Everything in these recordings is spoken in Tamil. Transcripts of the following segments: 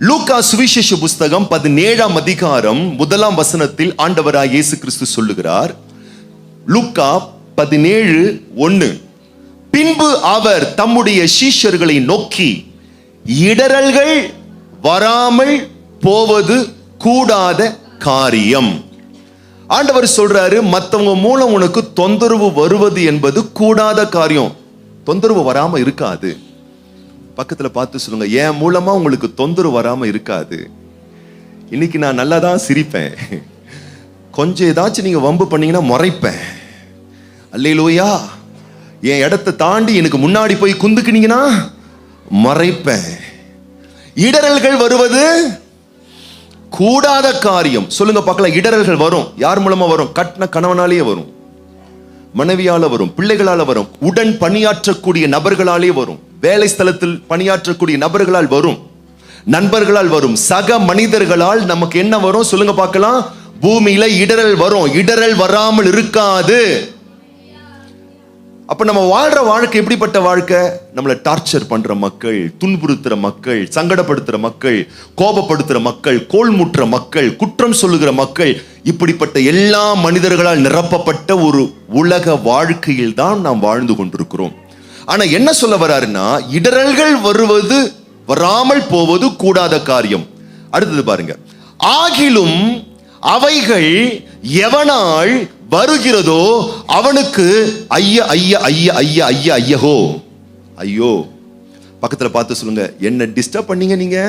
லூக்கா சுவிசேஷ புஸ்தகம் 17ஆம் அதிகாரம் 1ஆம் வசனத்தில் ஆண்டவராய் இயேசு கிறிஸ்து சொல்லுகிறார். லூக்கா 17:1. பின்பு அவர் தம்முடைய சீஷர்களை நோக்கி, இடறல்கள் வராமல் போவது கூடாத காரியம். ஆண்டவர் சொல்றாரு, மற்றவங்க மூலம் உனக்கு தொந்தரவு வருவது என்பது கூடாத காரியம். தொந்தரவு வராம இருக்காது. பக்கத்துல பார்த்து சொல்லுங்க, என் மூலமா உங்களுக்கு தொந்தரவு வராம இருக்காது. இன்னைக்கு நான் நல்லா தான் சிரிப்பேன், கொஞ்சம் ஏதாச்சும் நீங்க வம்பு பண்ணீங்கன்னா முறைப்பேன். அல்லேலூயா. என் இடத்தை தாண்டி எனக்கு முன்னாடி போய் குந்துக்கினீங்கன்னா மறைப்பேன். இடரல்கள் வருவது கூடாத காரியம். சொல்லுங்க பார்க்கலாம். இடரல்கள் வரும். யார் மூலமா வரும்? கட்டின கணவனாலேயே வரும், மனைவியால வரும், பிள்ளைகளால வரும், உடன் பணியாற்றக்கூடிய நபர்களாலே வரும், வேலை ஸ்தலத்தில் பணியாற்றக்கூடிய நபர்களால் வரும், நண்பர்களால் வரும், சக மனிதர்களால் நமக்கு என்ன வரும்? சொல்லுங்க பார்க்கலாம். பூமியில இடரல் வரும். இடரல் வராமல் இருக்காது. அப்ப நம்ம வாழ்ற வாழ்க்கை எப்படிப்பட்ட வாழ்க்கை? நம்மளை டார்ச்சர் பண்ற மக்கள், துன்புறுத்துற மக்கள், சங்கடப்படுத்துற மக்கள், கோபப்படுத்துற மக்கள், கோல்முற்ற மக்கள், குற்றம் சொல்லுகிற மக்கள், இப்படிப்பட்ட எல்லா மனிதர்களால் நிரப்பப்பட்ட ஒரு உலக வாழ்க்கையில் தான் நாம் வாழ்ந்து கொண்டிருக்கிறோம். ஆனா என்ன சொல்ல வராருன்னா, இடரல்கள் வருவது வராமல் போவது கூடாத காரியம். அடுத்தது பாருங்க. ஆகிலும் அவைகள் எவனால் வருகிறதோ அவனுக்கு ஐய ஐய ஐய ஐய ஐய ஐயஹோ. ஐயோ. பக்கத்துல பார்த்து சொல்லுங்க, என்ன டிஸ்டர்ப் பண்ணீங்க நீங்க,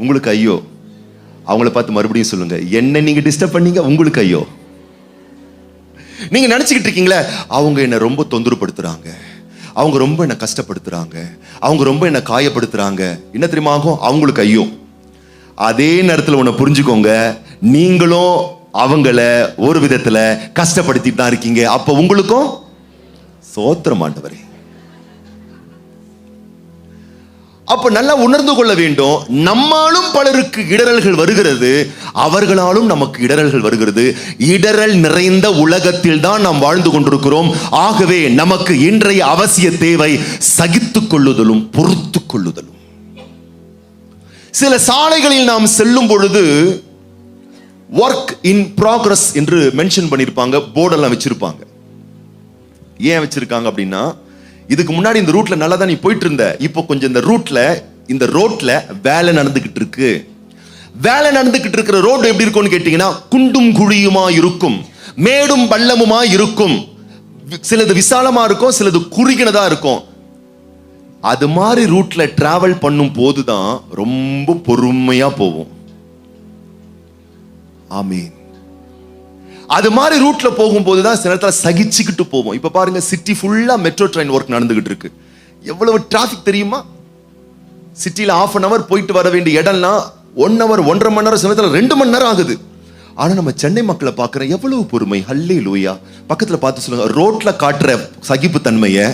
உங்களுக்கு ஐயோ. அவங்கள பார்த்து மறுபடியும் சொல்லுங்க, என்ன நீங்க டிஸ்டர்ப் பண்ணீங்க, உங்களுக்கு ஐயோ. நீங்க நினைச்சுக்கிட்டு இருக்கீங்களே, அவங்க என்ன ரொம்ப தொந்தரவுப்படுத்துறாங்க, அவங்க ரொம்ப என்ன கஷ்டப்படுத்துறாங்க, அவங்க ரொம்ப என்ன காயப்படுத்துறாங்க, என்ன தெரியுமா ஆகும்? அவங்களுக்கு ஐயோ. அதே நேரத்தில் ஒண்ணு புரிஞ்சுக்கோங்க, நீங்களும் அவங்கள ஒரு விதத்துல கஷ்டப்படுத்திட்டு தான் இருக்கீங்க. அப்ப உங்களுக்கும் சோத்திரம் ஆண்டவரே. அப்ப நல்லா உணர்ந்து கொள்ள வேண்டும், நம்மாலும் பலருக்கு இடரல்கள் வருகிறது, அவர்களாலும் நமக்கு இடரல்கள் வருகிறது. இடரல் நிறைந்த உலகத்தில் தான் நாம் வாழ்ந்து கொண்டிருக்கிறோம். ஆகவே நமக்கு இன்றைய அவசிய தேவை சகித்துக் கொள்ளுதலும் பொறுத்து கொள்ளுதலும். சில சாலைகளில் நாம் செல்லும் பொழுது ஒர்க் இன் ப்ராக்ரஸ் என்று மென்ஷன் பண்ணிருப்பாங்க, போர்டெல்லாம் வச்சிருப்பாங்க. ஏன் வச்சிருக்காங்க அப்படின்னா, இதுக்கு முன்னாடி இந்த ரூட்ல நல்லா தான் நீ போயிட்டு இருந்த, இப்போ கொஞ்சம் இந்த ரோட்ல வேலை நடந்துகிட்டு இருக்கு. வேலை நடந்துகிட்டு இருக்கிற ரோடு எப்படி இருக்கும்னு கேட்டீங்கன்னா, குண்டும் குழியுமா இருக்கும், மேடும் பள்ளமுமா இருக்கும். சிலது விசாலமா இருக்கும், சிலது குறுகினதா இருக்கும். அது மாதிரி ரூட்ல டிராவல் பண்ணும் போதுதான் ரொம்ப பொறுமையா போவோம். ஆமீன். அது மாதிரி ரூட்ல போகும்போது தான் சில நேரத்தில் சகிச்சுக்கிட்டு போவோம். இப்ப பாருங்க, சிட்டி ஃபுல்லா மெட்ரோ ட்ரெயின் ஒர்க் நடந்துகிட்டு இருக்கு. எவ்வளவு டிராபிக் தெரியுமா? சிட்டில 1/2 hour போயிட்டு வர வேண்டிய இடம்லாம் 1 hour 1.5 மணி நேரம், சில நேரத்தில் 2 மணி நேரம் ஆகுது. ஆனா நம்ம சென்னை மக்களை பார்க்கிறோம், எவ்வளவு பொறுமை. ஹல்லேலூயா. பக்கத்துல பார்த்து சொல்லுங்க, ரோட்ல காட்டுற சகிப்பு தன்மைய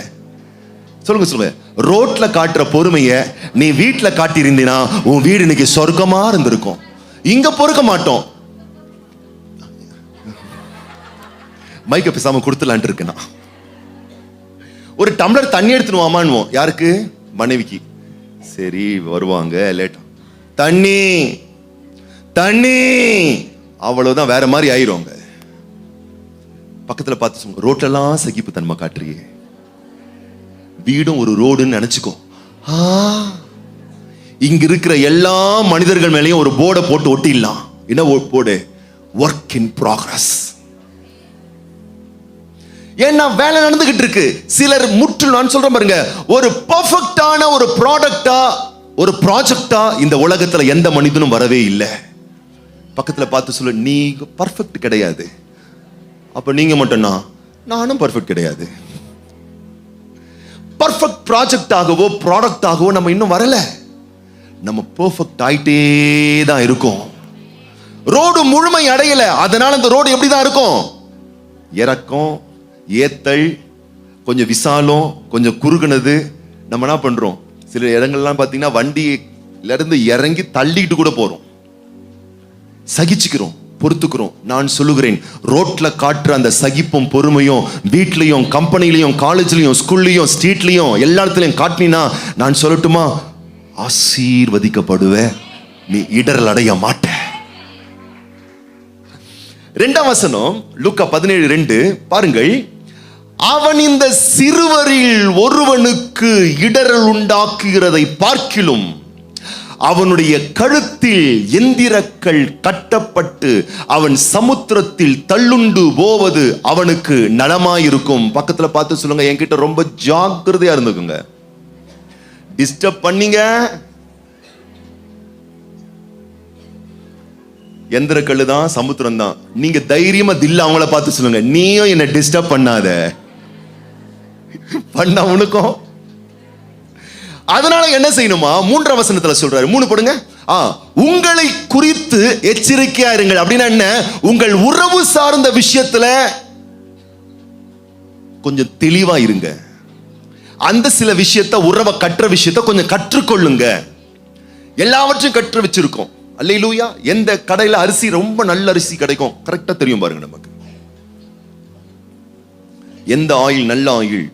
சொல்லுங்க, ரோட்ல காட்டுற பொறுமைய நீ வீட்டுல காட்டியிருந்தீனா உன் வீடு இன்னைக்கு சொர்க்கமா இருந்திருக்கும். இங்க பொறுக்க மாட்டோம். மைக்க பேசாம கொடுத்துலான் இருக்குன்னா, ஒரு டம்ளர் தண்ணி எடுத்துன்னு வாமான்வோம். யாருக்கு? மனைவிக்கு. சரி வருவாங்க, லேட். தண்ணி தண்ணி அவ்வளவுதான், வேற மாதிரி ஆயிருவாங்க. பக்கத்துல பார்த்து சொல்லுங்க, ரோட்லாம் சகிப்பு தன்மை காட்டுறியே, வீடும் ஒரு ரோடுன்னு நினைச்சுக்கோ. இங்க இருக்கிற எல்லா மனிதர்கள் மேலேயும் ஒரு போர்டை போட்டு ஒட்டிடலாம். என்ன போர்டு? Work in progress. ஏன்னா வேலை நடந்துகிட்டு இருக்கு. சிலர் முற்றிலும், நான் சொல்றேன் பாருங்க, ஒரு பெர்ஃபெக்ட்டான ஒரு ப்ராடக்டா, ஒரு ப்ராஜெக்டா இந்த உலகத்துல எந்த மனிதனும் வரவே இல்லை. பக்கத்துல பார்த்து சொல்ல, நீங்க பர்ஃபெக்ட் கிடையாது. அப்ப நீங்க மட்டும்னா, நானும் பர்ஃபெக்ட் கிடையாது. பர்ஃபெக்ட் ப்ராஜெக்ட் ஆகவோ ப்ராடக்ட் ஆகவோ நம்ம இன்னும் வரல. நம்ம பெர்ஃபெக்ட் ஆயிட்டே தான் இருக்கும். ரோடு முழுமை அடையல. அதனால அந்த ரோடு எப்படிதான் இருக்கும்? இறக்கம், ஏத்தல், கொஞ்சம் விசாலம், கொஞ்சம் குறுகுனது. நம்ம என்ன பண்றோம்? சில இடங்கள்லாம் பார்த்தீங்கன்னா வண்டியில இருந்து இறங்கி தள்ளிட்டு கூட போறோம். சகிச்சுக்கிறோம், பொறுத்துக்கிறோம். நான் சொல்லுகிறேன், ரோட்ல காட்டுற அந்த சகிப்பும் பொறுமையும் வீட்லயும், கம்பெனிலையும், காலேஜ்லயும், ஸ்கூல்லையும், ஸ்ட்ரீட்லயும், எல்லா இடத்துலையும் காட்டினா, நான் சொல்லட்டுமா, ஆசீர்வதிக்கப்படுவ, நீ இடரல் அடைய மாட்ட. 2ஆம் வசனம் லூக்கா 17:2 பாருங்கள். அவன் இந்த சிறுவரில் ஒருவனுக்கு இடரல் உண்டாக்குகிறதை பார்க்கிலும் அவனுடைய கழுத்தில் எந்திரக்கள் கட்டப்பட்டு அவன் சமுத்திரத்தில் தள்ளுண்டு போவது அவனுக்கு நலமாயிருக்கும். பக்கத்துல பார்த்து சொல்லுங்க, என்கிட்ட ரொம்ப ஜாக்கிரதையா இருந்துக்குங்க. டிஸ்டர்ப் பண்ணீங்க, எந்திரக்கல்லு தான், சமுத்திரம் தான். நீங்க தைரியமா தில்ல அவங்கள பார்த்து சொல்லுங்க, நீயும் என்ன டிஸ்டர்ப் பண்ணாத, பண்ண உனக்கும். அதனால என்ன செய்யணுமா? 3ஆம் வசனத்துல சொல்றாரு, 3 போடுங்க. உங்களை குறித்து எச்சரிக்கையா இருங்கள். அப்படின்னா என்ன? உங்கள் உறவு சார்ந்த விஷயத்துல கொஞ்சம் தெளிவா இருங்க. அந்த சில விஷயத்த, உறவை கற்ற விஷயத்த கொஞ்சம் கற்றுக்கொள்ளுங்க. எல்லாவற்றையும் கற்று வச்சிருக்கோம். அல்லேலூயா. எந்த கடையில அரிசி ரொம்ப நல்ல அரிசி கிடைக்கும் கரெக்டா தெரியும் பாருங்க நமக்கு. எந்த ஆயில் நல்ல ஆயில்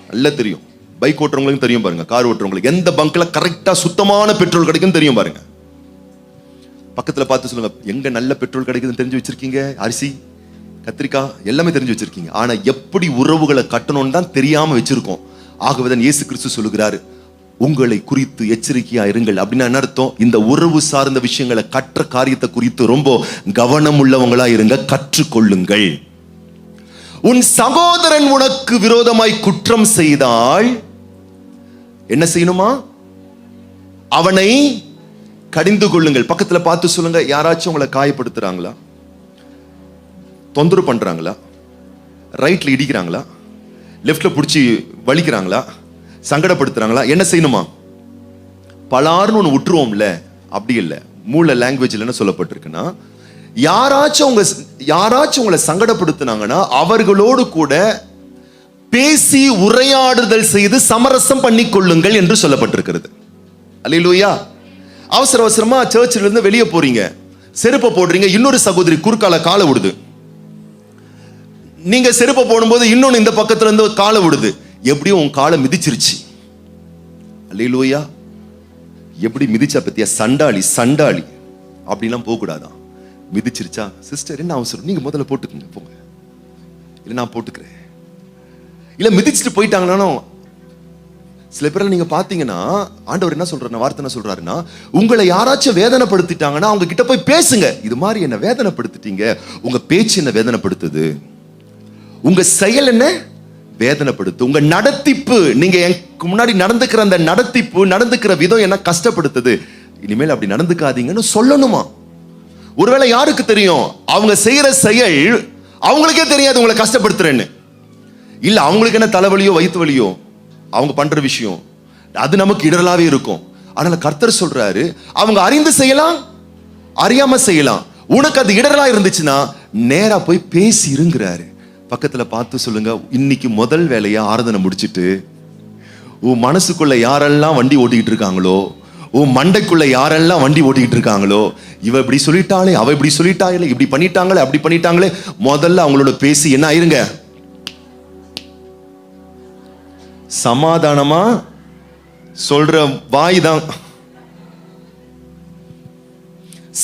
நல்லா தெரியும். பைக் ஓட்டுறவங்களுக்கும் தெரியும் பாருங்க, கார் ஓட்டுறவங்களுக்கு எந்த பங்க்ல கரெக்டா சுத்தமான பெட்ரோல் கிடைக்கும் தெரியும் பாருங்க. பக்கத்துல பார்த்து சொல்லுங்க, எங்க நல்ல பெட்ரோல் கிடைக்குதுன்னு தெரிஞ்சு வச்சிருக்கீங்க. அரிசி, கத்திரிக்காய் எல்லாமே தெரிஞ்சு வச்சிருக்கீங்க. ஆனா எப்படி உறவுகளை கட்டணும்னு தான் தெரியாம வச்சிருக்கோம். ஆகவேதான் இயேசு கிறிஸ்து சொல்லுகிறாரு, உங்களை குறித்து எச்சரிக்கையா இருங்கள். அப்படின்னா என்ன அர்த்தம்? இந்த உறவு சார்ந்த விஷயங்களை, கற்ற காரியத்தை குறித்து ரொம்ப கவனம் உள்ளவங்களா இருங்க, கற்றுக்கொள்ளுங்கள். உன் சகோதரன் உனக்கு விரோதமாய் குற்றம் செய்தால் என்ன செய்யணுமா? அவனை கடிந்து கொள்ளுங்கள். பக்கத்துல பார்த்து சொல்லுங்க, யாராச்சும் உங்களை காயப்படுத்துறாங்களா, தொந்தரவு பண்றாங்களா, ரைட்ல இடிக்கிறாங்களா, லெஃப்ட்ல பிடிச்சி வலிக்கிறாங்களா, சங்கடப்படுத்துறாங்களா, என்ன செய்யணுமா? பலார்னு ஒன்று விட்டுருவோம்ல, அப்படி இல்லை. மூல லாங்குவேஜ்ல என்ன சொல்லப்பட்டிருக்குன்னா, யாராச்சும் உங்களை சங்கடப்படுத்தினாங்கன்னா அவர்களோடு கூட பேசி உரையாடுதல் செய்து சமரசம் பண்ணி கொள்ளுங்கள் என்று சொல்லப்பட்டிருக்கிறது. அல்லேலூயா. அவசர அவசரமா சர்ச்சில் இருந்து வெளியே போறீங்க, செருப்பை போடுறீங்க, இன்னொரு சகோதரி குறுக்கால காலை விடுது. நீங்க செருப்பை போடும்போது இன்னொன்னு இந்த பக்கத்துல இருந்து காலை விடுது. எப்படியும் உன் காலை மிதிச்சிருச்சு. அல்லேலூயா. எப்படி மிதிச்சா பத்தியா? சண்டாளி சண்டாளி அப்படிலாம் போக கூடாதான். மிதிச்சிருச்சா, சிஸ்டர் என்ன அவசரம், நீங்க முதல்ல போட்டுக்குங்க, போங்க, இல்ல நான் போட்டுக்கிறேன். இல்ல மிதிச்சுட்டு போயிட்டாங்கன்னா, சில பேர் நீங்க பாத்தீங்கன்னா ஆண்டவர் என்ன சொல்றாரு, வார்த்தை என்ன சொல்றாருன்னா, உங்களை யாராச்சும் வேதனைப்படுத்திட்டாங்கன்னா அவங்க கிட்ட போய் பேசுங்க. இது மாதிரி என்ன வேதனைப்படுத்திட்டீங்க, உங்க பேச்சு என்ன வேதனைப்படுத்துது, உங்க செயல் என்ன வேதனைப்படுத்து, உங்க நடத்திப்பு, நீங்க எனக்கு முன்னாடி நடந்துக்கிற அந்த நடத்திப்பு, நடந்துக்கிற விதம் என்ன கஷ்டப்படுத்துது, இனிமேல் அப்படி நடந்துக்காதீங்கன்னு சொல்லணுமா? ஒருவேளை யாருக்கு தெரியும், அவங்க செய்யற செயல் அவங்களுக்கே தெரியாது உங்களை கஷ்டப்படுத்துறேன்னு. இல்ல அவங்களுக்கு என்ன தலைவலியோ வயிற்று வலியோ அவங்க பண்ற விஷயம், அது நமக்கு இடரலாவே இருக்கும். அதனால கர்த்தர் சொல்றாரு, அவங்க அறிந்து செய்யலாம், அறியாம செய்யலாம். உனக்கு அது இடரலா இருந்துச்சுன்னா நேரா போய் பேசி இருங்கிறாரு. பக்கத்துல பார்த்து சொல்லுங்க, இன்னைக்கு முதல் வேலையா ஆராதனை முடிச்சிட்டு உன் மனசுக்குள்ள யாரெல்லாம் வண்டி ஓட்டிக்கிட்டு இருக்காங்களோ, உன் மண்டைக்குள்ள யாரெல்லாம் வண்டி ஓட்டிக்கிட்டு இருக்காங்களோ, இவ இப்படி சொல்லிட்டாளே, அவ இப்படி சொல்லிட்டாங்களே, இப்படி பண்ணிட்டாங்களே, அப்படி பண்ணிட்டாங்களே, முதல்ல அவங்களோட பேசி என்ன ஆயிருங்க, சமாதானமா சொல்ற வாய் தான்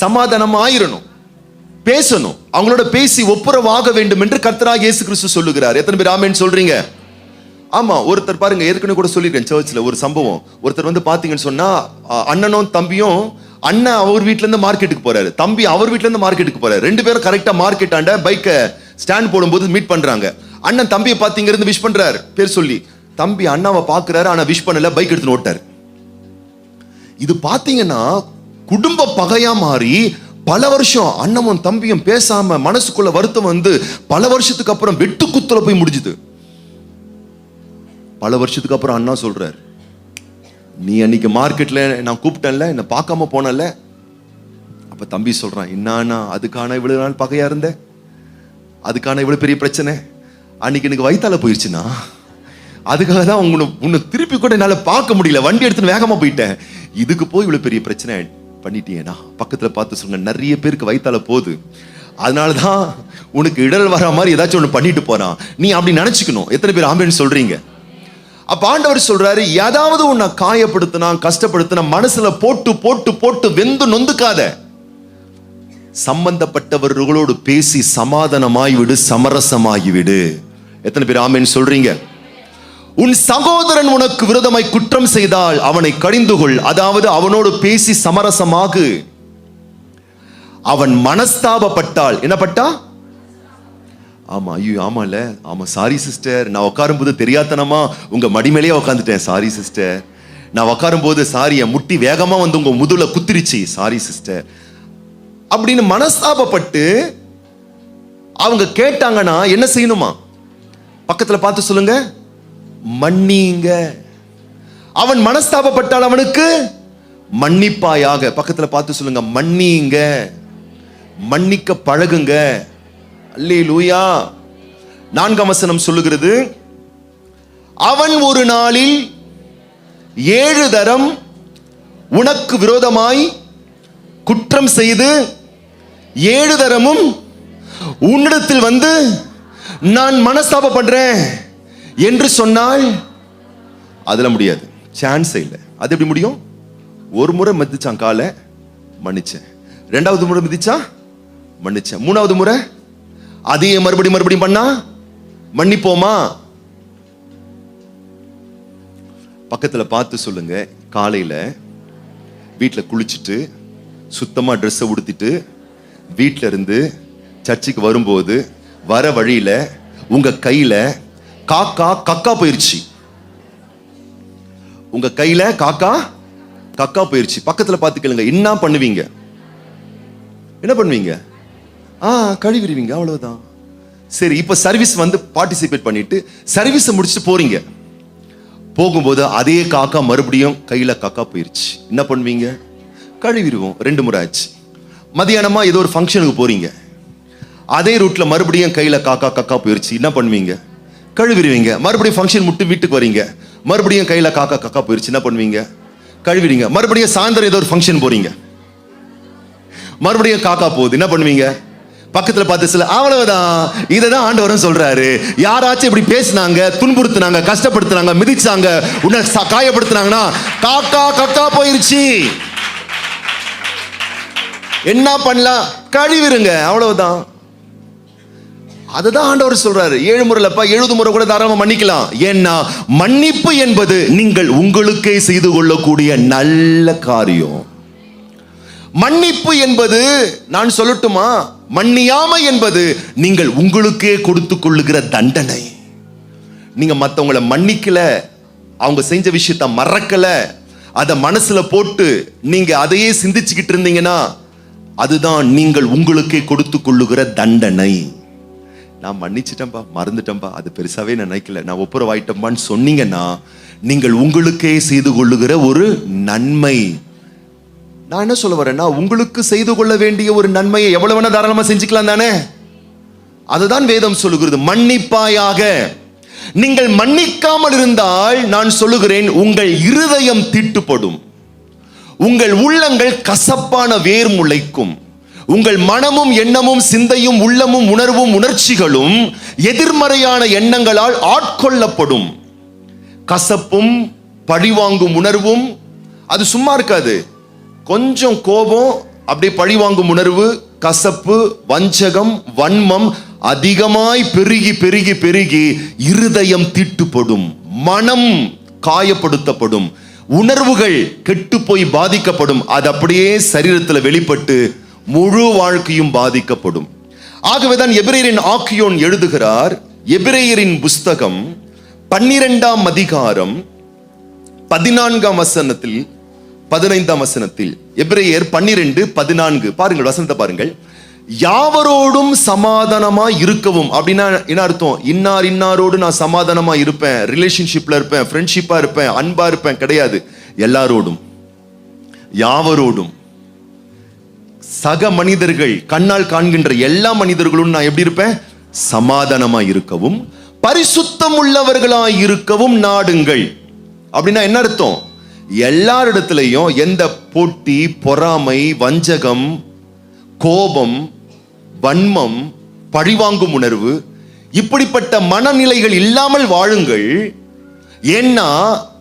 சமாதானமா ஆயிரணும், பேசணும், அவங்களோட பேசி ஒப்புரவாக வேண்டும் என்று கர்த்தராகிய இயேசு கிறிஸ்து சொல்லுகிறார். எத்தனை பேர் ஆமென் சொல்றீங்க? ஆமா. ஒருத்தர் பாருங்க, ஏற்கனவே கூட சொல்லிருக்கேன் சர்ச்சில் ஒரு சம்பவம். ஒருத்தர் வந்து பாத்தீங்கன்னு சொன்னா, அண்ணனும் தம்பியும், அண்ணன் அவர் வீட்டுல இருந்து மார்க்கெட்டுக்கு போறாரு, தம்பி அவர் வீட்டுல இருந்து மார்க்கெட்டுக்கு போறாரு. ரெண்டு பேரும் கரெக்டா மார்க்கெட் ஆண்ட பைக்கை ஸ்டாண்ட் போடும்போது மீட் பண்றாங்க. அண்ணன் தம்பியை பாத்தீங்க இருந்து விஷ் பண்றாரு பேர் சொல்லி. தம்பி அண்ணாவை பாக்குறாரு, ஆனா விஷ் பண்ணல, பைக் எடுத்து ஓட்டாரு. இது பாத்தீங்கன்னா குடும்ப பகையா மாறி பல வருஷம் அண்ணனும் தம்பியும் பேசாம மனசுக்குள்ள வருத்தம் வந்து பல வருஷத்துக்கு அப்புறம் வெட்டு குத்துல போய் முடிஞ்சுது. பல வருஷத்துக்கு அப்புறம் அண்ணா சொல்றாரு, நீ அன்னைக்கு மார்க்கெட்ல நான் கூப்பிட்டேன்ல, என்ன பார்க்காம போனல. அப்ப தம்பி சொல்றான், என்ன அதுக்கான இவ்வளவு நாள் பகையா இருந்த, அதுக்கான இவ்வளவு பெரிய பிரச்சனை, அன்னைக்கு எனக்கு வயித்தால போயிருச்சுன்னா அதுக்காக தான் உன்னை திருப்பி கூட என்னால பார்க்க முடியல, வண்டி எடுத்துன்னு வேகமா போயிட்டேன், இதுக்கு போய் இவ்வளவு பெரிய பிரச்சனை பண்ணிட்டீங்கன்னா. பக்கத்துல பார்த்து சொல்லுங்க, நிறைய பேருக்கு வயித்தால போகுது, அதனாலதான் உனக்கு இடல் வர மாதிரி ஏதாச்சும் ஒண்ணு பண்ணிட்டு போறான், நீ அப்படி நினைச்சுக்கணும். எத்தனை பேர் ஆமென் சொல்றீங்க? அப்ப ஆண்டவர் சொல்றாரு, ஏதாவது உன்னை காயப்படுத்தினா, கஷ்டப்படுத்தினா மனசுல போட்டு போட்டு போட்டு வெந்து நொந்துக்காத. சம்பந்தப்பட்டவர்களோடு பேசி சமாதானமாய்விடு, சமரசமாகிவிடு. எத்தனை பேர் ஆமென் சொல்றீங்க? உன் சகோதரன் உனக்கு விரோதமாய் குற்றம் செய்தால் அவனை கடிந்து கொள். அதாவது அவனோடு பேசி சமரசமாகு. அவன் மனஸ்தாபப்பட்டால் என்ன பட்டா? ஆமா, ஐயோ ஆமால, ஆமா சாரி சிஸ்டர், நான் உட்காரும் போது தெரியாதனமா உங்க மடிமேலேயே உட்காந்துட்டேன், சாரி சிஸ்டர். நான் உட்காரும் போது சாரி, என் முட்டி வேகமா வந்து உங்க முதுகுல குத்திருச்சு, சாரி சிஸ்டர் அப்படின்னு மனஸ்தாபப்பட்டு அவங்க கேட்டாங்கன்னா என்ன செய்யணுமா? பக்கத்துல பார்த்து சொல்லுங்க, மன்னிங்க. அவன் மனஸ்தாபப்பட்டால் அவனுக்கு மன்னிப்பாயாக. பக்கத்துல பார்த்து சொல்லுங்க, மன்னிங்க, மன்னிக்க பழகுங்க. அல்லேலூயா. 4ஆம் வசனம் சொல்லுகிறது, அவன் ஒரு நாளில் 7 தரம் உனக்கு விரோதமாய் குற்றம் செய்து 7 தரமும் உன்னிடத்தில் வந்து நான் மனஸ்தாபப்படுறேன் என்று சொன்னால் அதுல முடியாது, சான்ஸே இல்லை. அது எப்படி முடியும்? ஒரு முறை மிதிச்சான் காலை, மன்னிச்சேன். 2வது முறை மிதிச்சா மன்னிச்சேன். 3வது முறை அதையே மறுபடியும் பண்ணா மன்னிப்போமா? பக்கத்துல பார்த்து சொல்லுங்க, காலையில வீட்டில் குளிச்சுட்டு சுத்தமா ட்ரெஸ்ஸை உடுத்திட்டு வீட்டில இருந்து சர்ச்சுக்கு வரும்போது வர வழியில உங்க கையில காக்கா கக்கா போயிருச்சு. உங்க கையில காக்கா கக்கா போயிருச்சு. பக்கத்துல பார்த்து கேளுங்க, என்ன பண்ணுவீங்க? என்ன பண்ணுவீங்க? கழுவிடுவீங்க, அவ்வளவுதான். சரி, இப்ப சர்வீஸ் வந்து பார்ட்டிசிபேட் பண்ணிட்டு சர்வீஸ் முடிச்சுட்டு போறீங்க. போகும்போது அதே காக்கா மறுபடியும் கையில காக்கா போயிருச்சு. என்ன பண்ணுவீங்க? கழுவிடுவோம். 2 முறை ஆச்சு. மதியானமா ஏதோ ஒரு ஃபங்க்ஷனுக்கு போறீங்க, அதே ரூட்ல மறுபடியும் கையில காக்கா போயிருச்சு. என்ன பண்ணுவீங்க? கழுவிடுவீங்க. மறுபடியும் ஃபங்க்ஷன் முட்டு வீட்டுக்கு வரீங்க, மறுபடியும் கையில காக்கா போயிருச்சு. என்ன பண்ணுவீங்க? கழுவிடுங்க. மறுபடியும் சாயந்தரம் ஏதோ ஒரு ஃபங்க்ஷன் போறீங்க, மறுபடியும் காக்கா போகுது. என்ன பண்ணுவீங்க? பக்கத்துல பார்த்து சொல்ல, அவ்வளவுதான். இததான் ஆண்டவரும் சொல்றாரு. யாராச்சும் இப்படி பேசினாங்க, துன்புறுத்தினாங்க, கஷ்டப்படுத்தினாங்க, மிதிச்சாங்க, உன்னை காயப்படுத்தினாங்கன்னா காக்கா போயிருச்சு. என்ன பண்ணலாம்? கழுவிருங்க, அவ்வளவுதான். அதுதான் ஆண்டவர் சொல்றாரு. 7 முறைலப்பா, 70 முறை கூட தாராளமா மன்னிக்கலாம். ஏன்னா மன்னிப்பு என்பது நீங்கள் உங்களுக்கே செய்து கொள்ளக்கூடிய நல்ல காரியம். மன்னிப்பு என்பது, நான் சொல்லட்டுமா, மன்னியாமை என்பது நீங்கள் உங்களுக்கே கொடுத்து கொள்ளுகிற தண்டனை. நீங்க மற்றவங்களை மன்னிக்கல, அவங்க செஞ்ச விஷயத்த மறக்கல, அதை மனசுல போட்டு நீங்க அதையே சிந்திச்சுக்கிட்டு இருந்தீங்கன்னா அதுதான் நீங்கள் உங்களுக்கே கொடுத்து கொள்ளுகிற தண்டனை. நான் மன்னிச்சிட்டேன்பா, மறந்துட்டேன்பா, அது பெருசாவே நான் நினைக்கல, நான் ஒப்புரவாயிட்டேன்பான்னு சொன்னீங்கன்னா நீங்கள் உங்களுக்கே செய்து கொள்ளுகிற ஒரு நன்மை. நான் என்ன சொல்ல வரேன்னா, உங்களுக்கு செய்து கொள்ள வேண்டிய ஒரு நன்மையை எவ்வளவு வேணா தாராளமா செஞ்சுக்கலாம் தானே? அதுதான் வேதம் சொல்லுகிறது, மன்னிப்பாயாக. நீங்கள் மன்னிக்காமல் இருந்தால் நான் சொல்லுகிறேன், உங்கள் இருதயம் தீட்டுப்படும், உங்கள் உள்ளங்கள் கசப்பான வேர் முளைக்கும், உங்கள் மனமும் எண்ணமும் சிந்தையும் உள்ளமும் உணர்வும் உணர்ச்சிகளும் எதிர்மறையான எண்ணங்களால் ஆட்கொள்ளப்படும். கசப்பும் பழிவாங்கும் உணர்வும் அது சும்மா இருக்காது. கொஞ்சம் கோபம், அப்படியே பழிவாங்கும் உணர்வு, கசப்பு, வஞ்சகம், வன்மம் அதிகமாய் பெருகி பெருகி பெருகி இருதயம் தீட்டுப்படும், மனம் காயப்படுத்தப்படும், உணர்வுகள் கெட்டு போய் பாதிக்கப்படும். அது அப்படியே சரீரத்தில் வெளிப்பட்டு முழு வாழ்க்கையும் பாதிக்கப்படும். ஆகவேதான் எபிரேயரின் ஆக்கியோன் எழுதுகிறார், எபிரேயரின் புஸ்தகம் 12ஆம் அதிகாரம் 14ஆம் வசனத்தில் 15ஆம் வசனத்தில், எபிரேயர் 12:14, பாருங்கள் வசனத்தை பாருங்கள். யாவரோடும் சமாதானமா இருக்கவும். அப்படின்னா என்ன அர்த்தம்? இன்னாரோடு நான் சமாதானமா இருப்பேன், ரிலேஷன்ஷிப்ல இருப்பேன், ஃப்ரெண்ட்ஷிப்பா இருப்பேன், அன்பா இருப்பேன் கிடையாது. எல்லாரோடும், யாவரோடும், சக மனிதர்கள், கண்ணால் காண்கின்ற எல்லா மனிதர்களும் நான் எப்படி இருப்பேன்? சமாதானமா இருக்கவும் பரிசுத்தம் உள்ளவர்களாய் இருக்கவும் நாடுங்கள். அப்படின்னா என்ன அர்த்தம்? எல்லாரிடத்திலையும் எந்த போட்டி, பொறாமை, வஞ்சகம், கோபம், வன்மம், பழிவாங்கும் உணர்வு, இப்படிப்பட்ட மனநிலைகள் இல்லாமல் வாழுங்கள். ஏன்னா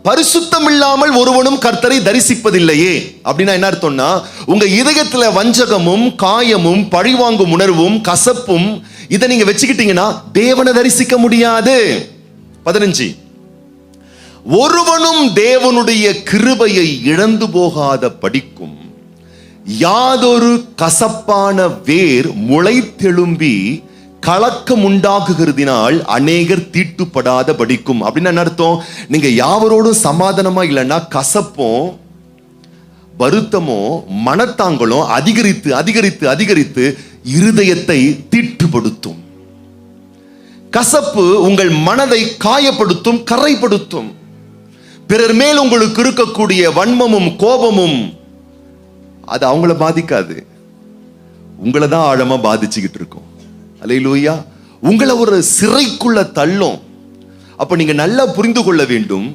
பரிசுத்தம் இல்லாமல் ஒருவனும் கர்த்தரை தரிசிப்பதில்லையே. அப்படின்னா என்ன அர்த்தம்னா, உங்க இதயத்துல வஞ்சகமும் காயமும் பழிவாங்கும் உணர்வும் கசப்பும் இதை நீங்க வச்சுக்கிட்டீங்கன்னா தேவனை தரிசிக்க முடியாது. 15, ஒருவனும் தேவனுடைய கிருபையை இழந்து போகாத படிக்கும் யாதொரு கசப்பான வேர் முளைத்தெழும்பி கலக்கம் உண்டாக்குகிறதினால் அநேகர் தீட்டுப்படாத படிக்கும். அப்படின்னு என்ன அர்த்தம்? நீங்க யாவரோடும் சமாதானமா இல்லைன்னா கசப்பும் வருத்தமோ மனத்தாங்களும் அதிகரித்து அதிகரித்து அதிகரித்து இருதயத்தை தீட்டுப்படுத்தும். கசப்பு உங்கள் மனதை காயப்படுத்தும், கரைப்படுத்தும். பிறர் மேல் உங்களுக்கு இருக்கக்கூடிய வன்மமும் கோபமும் அது அவங்கள பாதிக்காது, உங்களை தான் ஆழமா பாதிச்சுக்கிட்டு இருக்கும். அல்லேலூயா. உங்களை ஒரு சிறைக்குள்ள தள்ளும். அப்ப நீங்க நல்லா புரிந்து கொள்ள வேண்டும்,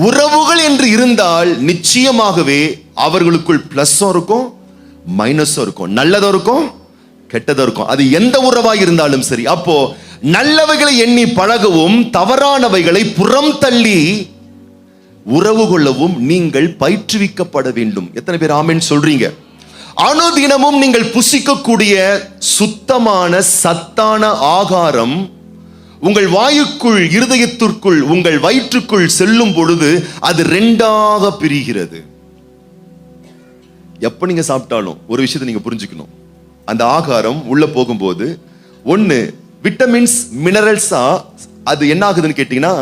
உறவுகள் என்று இருந்தால் நிச்சயமாகவே அவர்களுக்குள் பிளஸும் இருக்கும் மைனஸும் இருக்கும், நல்லதும் இருக்கும் கெட்டதும் இருக்கும். அது எந்த உறவாக இருந்தாலும் சரி. அப்போ நல்லவைகளை எண்ணி பழகவும் தவறானவைகளை புறம் தள்ளி உறவு கொள்ளவும் நீங்கள் பயிற்றுவிக்கப்பட வேண்டும். எத்தனை பேர் ஆமென் சொல்றீங்க? அனுதினமும் நீங்கள் புசிக்கக்கூடிய சுத்தமான சத்தான ஆகாரம் உங்கள் வாயுக்குள், இருதயத்திற்குள், உங்கள் வயிற்றுக்குள் செல்லும் பொழுது அது ரெண்டாக பிரிகிறது. எப்ப நீங்க சாப்பிட்டாலும் ஒரு விஷயத்தை நீங்க புரிஞ்சுக்கணும், அந்த ஆகாரம் உள்ள போகும்போது ஒன்னு விட்டமின்ஸ் மினரல்ஸா அது என்ன ஆகுதுன்னு கேட்டீங்கன்னா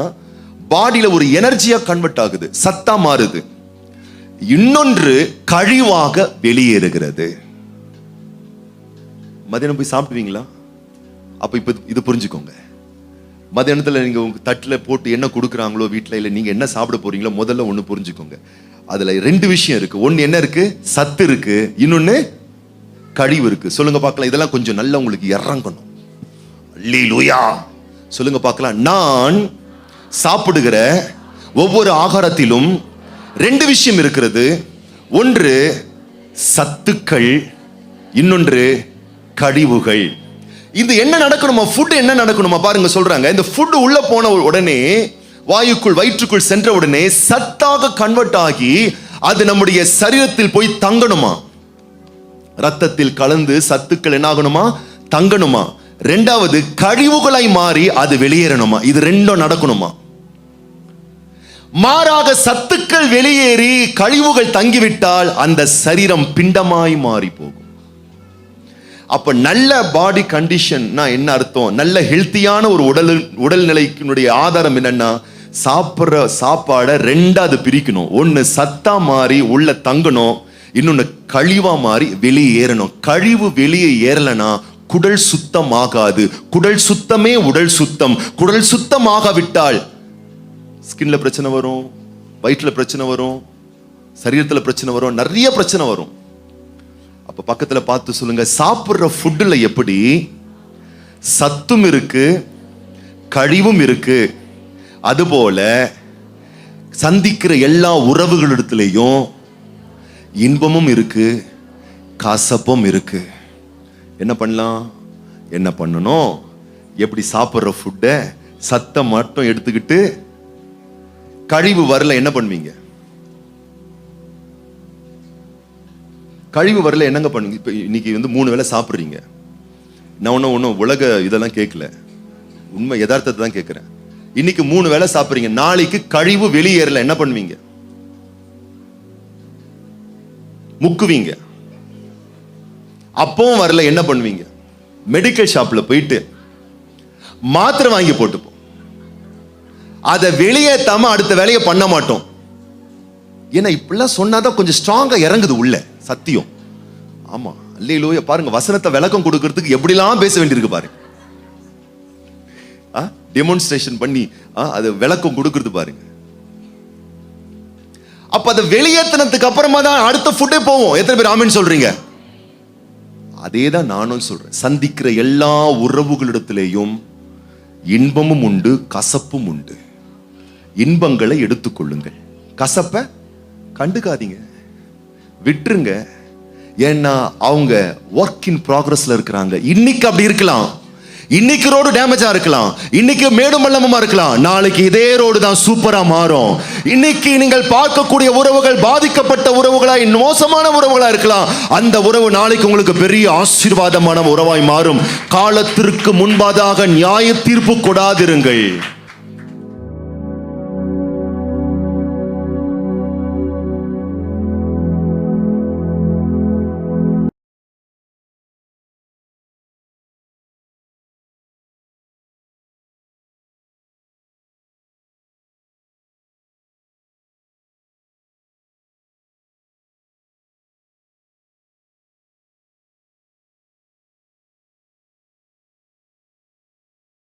பாடியில ஒரு எனர்ஜியா கன்வெர்ட் ஆகுது, சத்தா மாறுது. இன்னொன்று கழிவாக வெளியேறுகிறது. மதியானம் போய் சாப்பிடுவீங்களா? அப்ப இப்ப இது புரிஞ்சுக்கோங்க. மதியானத்துல நீங்க உங்க தட்டுல போட்டு என்ன கொடுக்குறாங்களோ வீட்டுல, இல்ல நீங்க என்ன சாப்பிட போறீங்களோ, முதல்ல ஒண்ணு புரிஞ்சுக்கோங்க, அதுல ரெண்டு விஷயம் இருக்கு. ஒன்னு என்ன இருக்கு? சத்து இருக்கு. இன்னொன்னு கழிவு இருக்கு. சொல்லுங்க பார்க்கலாம். இதெல்லாம் கொஞ்சம் நல்லா உங்களுக்கு இறங்கணும். அல்லேலூயா. சொல்லுங்க பார்க்கலாம். நான் சாப்பிடுகிற ஒவ்வொரு ஆகாரத்திலும் ரெண்டு விஷயம் இருக்கிறது. ஒன்று சத்துக்கள், இன்னொன்று கழிவுகள். இது என்ன நடக்கணுமா? ஃபுட் என்ன நடக்கணுமா? பாருங்க சொல்றாங்க, இந்த ஃபுட் உள்ள போன உடனே வாயுக்குள் வயிற்றுக்குள் சென்ற உடனே சத்தாக கன்வெர்ட் ஆகி அது நம்முடைய சரீரத்தில் போய் தங்கணுமா, ரத்தத்தில் கலந்து சத்துக்கள் என்ன ஆகணுமா? தங்கணுமா. ரெண்டாவது கழிவுகளாய் மாறி அது வெளியேறணுமா. இது ரெண்டும் நடக்கணுமா. மாறாக சத்துக்கள் வெளியேறி கழிவுகள் தங்கிவிட்டால் அந்த சரீரம் பிண்டமாய் மாறி போகும். அப்ப நல்ல பாடி கண்டிஷன் என்ன அர்த்தம்? நல்ல ஹெல்த்தியான ஒரு உடல்நிலைக்கு ஆதாரம் என்னன்னா, சாப்பிட்ற சாப்பாடை ரெண்டாவது பிரிக்கணும். ஒன்னு சத்தா மாறி உள்ள தங்கணும், இன்னொன்னு கழிவா மாறி வெளியே ஏறணும். கழிவு வெளியே ஏறலனா குடல் சுத்தம் ஆகாது. குடல் சுத்தமே உடல் சுத்தம். குடல் சுத்தமாகாவிட்டால் ஸ்கின்ல பிரச்சனை வரும், வயிற்றுல பிரச்சனை வரும், சரீரத்துல பிரச்சனை வரும், நிறைய பிரச்சனை வரும். அப்ப பக்கத்துல பார்த்து சொல்லுங்க, சாப்பிடுற ஃபுட்ல எப்படி சத்தும் இருக்கு கழிவும் இருக்கு, அதுபோல சந்திக்கிற எல்லா உறவுகளிடத்திலையும் இன்பமும் இருக்கு கசப்பும் இருக்கு. என்ன பண்ணலாம்? என்ன பண்ணணும்? எப்படி சாப்பிடுற ஃபுட்டை சத்தம் மட்டும் எடுத்துக்கிட்டு கழிவு வரல என்ன பண்ணுவீங்க? கழிவு வரல என்னங்க பண்ணுவீங்க? இப்ப இன்னைக்கு 3 வேளை சாப்பிடுறீங்க. நான் ஒன்னும் உலக இதெல்லாம் கேட்கல, உண்மை யதார்த்தத்தை தான் கேட்கிறேன். இன்னைக்கு 3 வேளை சாப்பிடுறீங்க, நாளைக்கு கழிவு வெளியேறல என்ன பண்ணுவீங்க? முக்குவீங்க. அப்பவும் வரல என்ன பண்ணுவீங்க? மெடிக்கல் ஷாப்ல போயிட்டு மாத்திரை வாங்கி போட்டுப்போம். அதை வெளியேற்றாம அடுத்த வேலையை பண்ண மாட்டோம். ஏன்னா இப்படிலாம் சொன்னாதான் கொஞ்சம் ஸ்ட்ராங்கா இறங்குது உள்ள சத்தியம். ஆமா, அல்லேலூயா. பாருங்க, வசனத்தை விளக்கம் கொடுக்கறதுக்கு எப்படிலாம் பேச வேண்டியிருக்கு பாருங்க. டெமான்ஸ்ட்ரேஷன் பண்ணி அது விளக்கம் கொடுக்கறது பாருங்க. அப்ப அதை வெளியேற்றினதுக்கு அப்புறமா தான் அடுத்த ஃபுட்டே போவோம். எத்தனை பேர் ஆமென் சொல்றீங்க? அதே தான் நானும் சொல்றேன். சந்திக்கிற எல்லா உறவுகளிடத்திலேயும் இன்பமும் உண்டு கசப்பும் உண்டு. இன்பங்களை எடுத்துக்கொள்ளுங்கள், கசப்பை கண்டுக்காதீங்க, விட்டுருங்க. ஏன்னா அவங்க ஒர்க் இன் ப்ராக்ரஸ்ல இருக்கிறாங்க. இன்னைக்கு அப்படி இருக்கலாம், இன்னைக்கு ரோடு டேமேஜா இருக்கலாம், இன்னைக்கு மேடும் பள்ளமுமா இருக்கலாம், நாளைக்கு இதே ரோடு தான் சூப்பரா மாறும். இன்னைக்கு நீங்கள் பார்க்கக்கூடிய உறவுகள் பாதிக்கப்பட்ட உறவுகளாய் மோசமான உறவுகளா இருக்கலாம், அந்த உறவு நாளைக்கு உங்களுக்கு பெரிய ஆசீர்வாதமான உறவாய் மாறும். காலத்திற்கு முன்பதாக நியாய தீர்ப்பு கொடாதிருங்கள்.